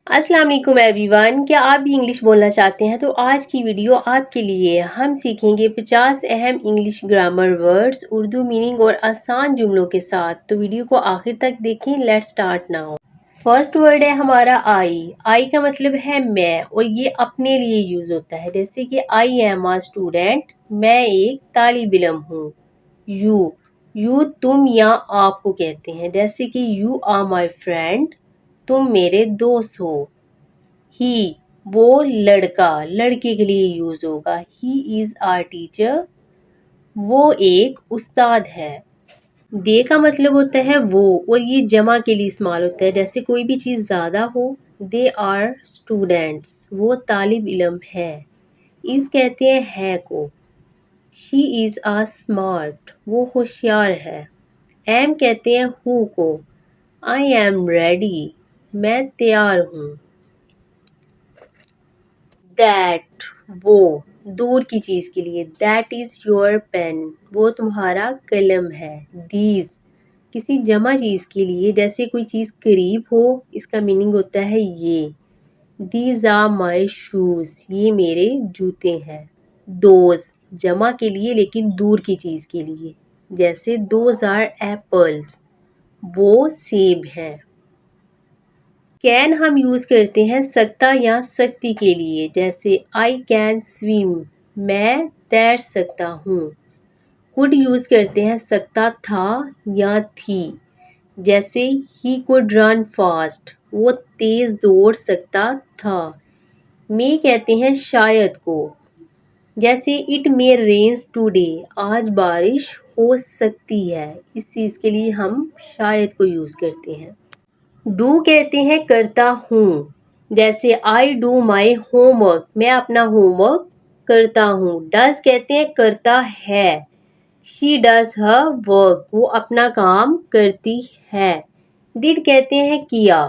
अस्सलाम वालेकुम एवरीवन। क्या आप भी इंग्लिश बोलना चाहते हैं तो आज की वीडियो आपके लिए। हम सीखेंगे 50 अहम English grammar words Urdu meaning और आसान जुमलों के साथ। तो वीडियो को आखिर तक देखें। Let's start now. First word है हमारा आई। आई का मतलब है मैं और ये अपने लिए यूज़ होता है, जैसे कि आई एम आ स्टूडेंट, मैं एक तालिब इल्म हूँ। यू यू तुम या आपको कहते हैं, जैसे कि यू आर माई फ्रेंड, तुम मेरे दोस्त हो। ही वो लड़का, लड़के के लिए यूज होगा। ही इज आवर टीचर, वो एक उस्ताद है। दे का मतलब होता है वो और ये जमा के लिए इस्तेमाल होता है, जैसे कोई भी चीज़ ज़्यादा हो। दे आर स्टूडेंट्स, वो तालिब इल्म है। इस कहते हैं है को। शी इज़ आ स्मार्ट, वो होशियार है। एम कहते हैं who co. I am ready, मैं तैयार हूँ। दैट वो दूर की चीज़ के लिए। दैट इज़ योर पेन, वो तुम्हारा कलम है। दीज किसी जमा चीज़ के लिए, जैसे कोई चीज़ करीब हो, इसका मीनिंग होता है ये। दीज आर माई शूज़, ये मेरे जूते हैं। दोज जमा के लिए लेकिन दूर की चीज़ के लिए, जैसे दोज आर एप्पल्स, वो सेब हैं। कैन हम यूज़ करते हैं सकता या सकती के लिए, जैसे आई कैन स्विम, मैं तैर सकता हूँ। कुड यूज़ करते हैं सकता था या थी, जैसे ही कुड रन फास्ट, वो तेज़ दौड़ सकता था। मे कहते हैं शायद को, जैसे इट मे रेन्स टुडे, आज बारिश हो सकती है। इस चीज़ के लिए हम शायद को यूज़ करते हैं। डू कहते हैं करता हूँ, जैसे आई डू माई होमवर्क, मैं अपना होमवर्क करता हूँ। डज कहते हैं करता है। शी डज हर वर्क, वो अपना काम करती है। डिड कहते हैं किया।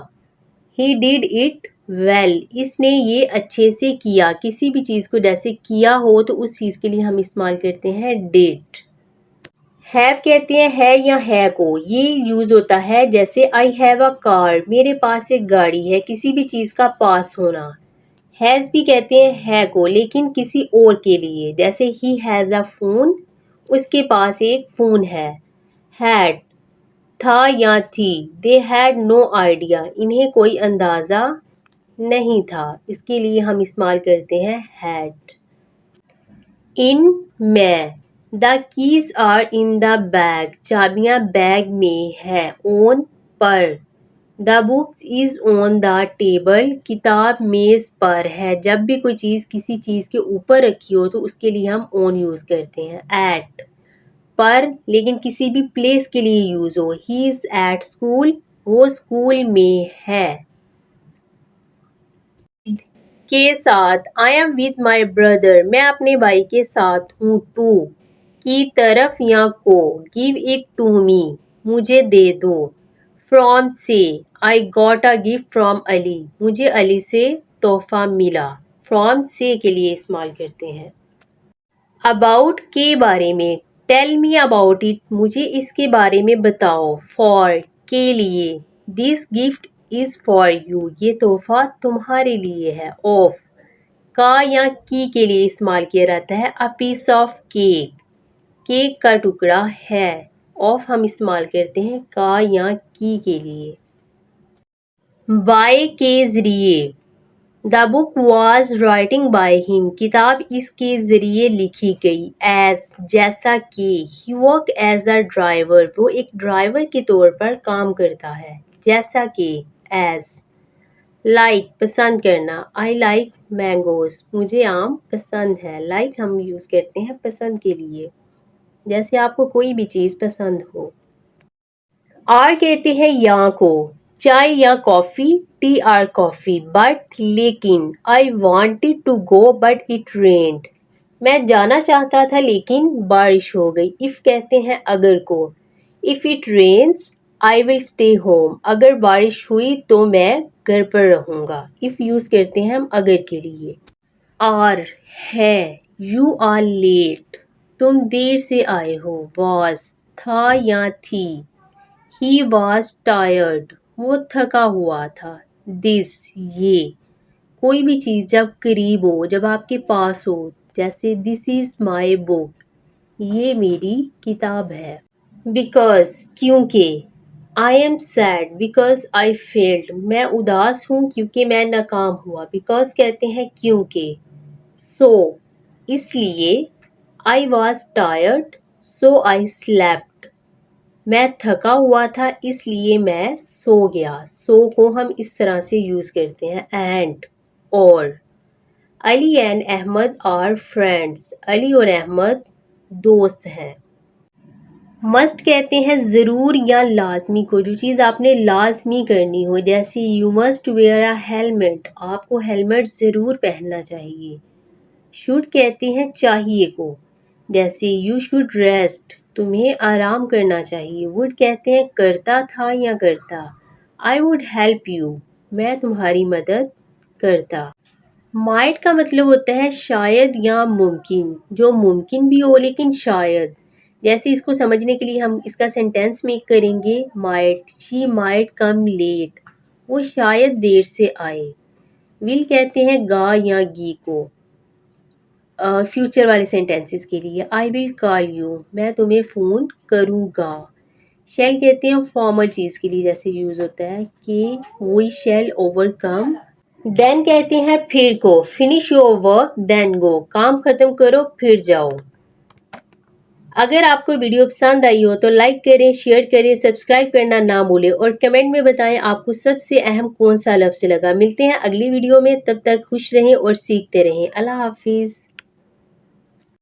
ही डिड इट वेल, इसने ये अच्छे से किया। किसी भी चीज़ को जैसे किया हो तो उस चीज़ के लिए हम इस्तेमाल करते हैं डिड। हैव कहते हैं है या है को, ये यूज होता है जैसे आई हैव अ कार, मेरे पास एक गाड़ी है, किसी भी चीज का पास होना। हैज भी कहते हैं है को लेकिन किसी और के लिए, जैसे ही हैज अ फोन, उसके पास एक फोन है। हैड था या थी, दे हैड नो आइडिया, इन्हें कोई अंदाजा नहीं था। इसके लिए हम इस्तेमाल करते हैं हैड। इन में, the keys are in the bag, चाबियां बैग में है। ऑन पर, the books is on the table, किताब मेज पर है। जब भी कोई चीज़ किसी चीज़ के ऊपर रखी हो तो उसके लिए हम ऑन यूज़ करते हैं। एट पर लेकिन किसी भी प्लेस के लिए यूज़ हो। ही इज़ एट स्कूल, वो स्कूल में है। के साथ, I am with my brother, मैं अपने भाई के साथ हूँ। टू की तरफ या को, गिव इट टू मी, मुझे दे दो। फ्रॉम से, I got a gift from Ali, मुझे अली से तोहफा मिला। फ्रॉम से के लिए इस्तेमाल करते हैं। अबाउट के बारे में, टेल मी अबाउट इट, मुझे इसके बारे में बताओ। फॉर के लिए, this gift is for you, ये तोहफा तुम्हारे लिए है। ऑफ का या की के लिए इस्तेमाल किया जाता है। A piece of cake, cake का टुकड़ा है। ऑफ हम इस्तेमाल करते हैं का या की के लिए। बाय के जरिए, the book was writing by him, किताब इसके ज़रिए लिखी गई। एज जैसा कि, ही वर्क एज अ ड्राइवर, वो एक ड्राइवर के तौर पर काम करता है। जैसा कि, एज। लाइक पसंद करना, आई लाइक मैंगोज, मुझे आम पसंद है। लाइक हम यूज़ करते हैं पसंद के लिए, जैसे आपको कोई भी चीज़ पसंद हो। आर कहते हैं या को, चाय या coffee, tea or coffee. But लेकिन, I wanted to go but it rained, मैं जाना चाहता था लेकिन बारिश हो गई। इफ़ कहते हैं अगर को। If it rains I will stay home, अगर बारिश हुई तो मैं घर पर रहूँगा। इफ़ यूज़ करते हैं हम अगर के लिए। आर है, यू आर लेट, तुम देर से आए हो। वॉज था या थी, ही वॉज टायर्ड, वो थका हुआ था। दिस ये। कोई भी चीज़ जब करीब हो, जब आपके पास हो, जैसे दिस इज़ माई बुक, ये मेरी किताब है। बिकॉज क्योंकि, I am sad because I failed, मैं उदास हूँ क्योंकि मैं नाकाम हुआ। बिकॉज कहते हैं क्योंकि। सो इसलिए, I was tired so I slept, मैं थका हुआ था इसलिए मैं सो गया। सो को हम इस तरह से यूज़ करते हैं एंड और। Ali and Ahmed are friends, Ali और अहमद दोस्त हैं। मस्ट कहते हैं ज़रूर या लाजमी को, जो चीज़ आपने लाजमी करनी हो, जैसे you must where a helmet, आपको हेलमेट ज़रूर पहनना चाहिए। शुड कहते हैं चाहिए को, जैसे यू शुड रेस्ट, तुम्हें आराम करना चाहिए। वुड कहते हैं करता था या करता, आई वुड हेल्प यू, मैं तुम्हारी मदद करता। माइट का मतलब होता है शायद या मुमकिन, जो मुमकिन भी हो लेकिन शायद। जैसे इसको समझने के लिए हम इसका सेंटेंस मेक करेंगे, might, she might come late, वो शायद देर से आए। विल कहते हैं गा या गी को, फ्यूचर वाले सेंटेंसेस के लिए। आई विल कॉल यू, मैं तुम्हें फ़ोन करूँगा। शैल कहते हैं फॉर्मल चीज़ के लिए, जैसे यूज़ होता है कि वी शैल ओवरकम। देन कहते हैं फिर को, finish your work then go, काम खत्म करो फिर जाओ। अगर आपको वीडियो पसंद आई हो तो लाइक करें, शेयर करें, सब्सक्राइब करना ना भूलें और कमेंट में बताएं आपको सबसे अहम कौन सा लफ्ज़ लगा। मिलते हैं अगली वीडियो में, तब तक खुश रहें और सीखते रहें। अल्लाह हाफिज़।